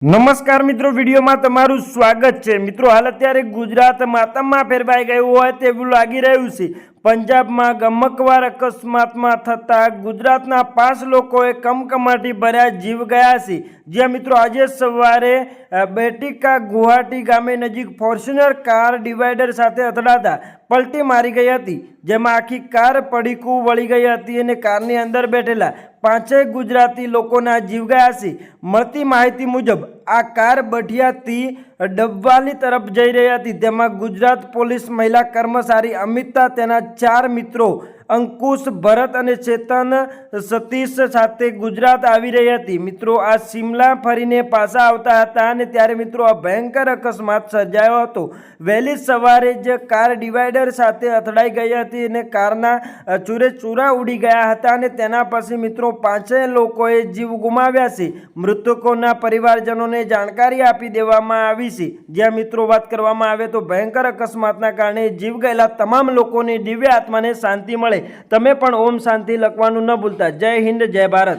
નમસ્કાર મિત્રો, વિડીયોમાં તમારું સ્વાગત છે। મિત્રો, હાલ અત્યારે ગુજરાત માતમમાં ફેરવાઈ ગયું હોય તેવું લાગી રહ્યું છે। પંજાબમાં ગમકવાર અકસ્માતમાં થતા ગુજરાતના 5 લોકોએ કમકમાટી ભર્યા જીવ ગયા છે। જ્યાં મિત્રો આજે સવારે બેટિકા ગુવાહાટી ગામે નજીક ફોર્ચ્યુનર કાર ડિવાઈડર સાથે અથડાતા પલટી મારી ગઈ હતી, જેમાં આખી કાર પડીકું વળી ગઈ હતી અને કારની અંદર બેઠેલા 5 ગુજરાતી લોકોના જીવ ગયા છે। મળતી માહિતી મુજબ આ કાર બઢિયાથી ડબવાલી તરફ જઈ રહી હતી। તેમાં ગુજરાત પોલીસ મહિલા કર્મચારી અમિતા, તેના 4 મિત્રો અંકુશ, ભરત અને ચેતન સતીશ સાથે ગુજરાત આવી રહી હતી। મિત્રો, આ શિમલા ફરીને પાછા આવતા હતા અને ત્યારે મિત્રો આ ભયંકર અકસ્માત સર્જાયો હતો। વહેલી સવારે જ કાર ડિવાઈડર સાથે અથડાઈ ગઈ હતી અને કારના ચૂરે ચૂરા ઉડી ગયા હતા અને તેના પછી મિત્રો 5 લોકોએ જીવ ગુમાવ્યા છે। મૃતકોના પરિવારજનોને જાણકારી આપી દેવામાં આવી છે। જ્યાં મિત્રો વાત કરવામાં આવે તો ભયંકર અકસ્માતના કારણે જીવ ગયેલા તમામ લોકોને દિવ્ય આત્માને શાંતિ મળે। તમે પણ ઓમ શાંતિ લખવાનું ન ભૂલતા। જય હિન્દ, જય ભારત।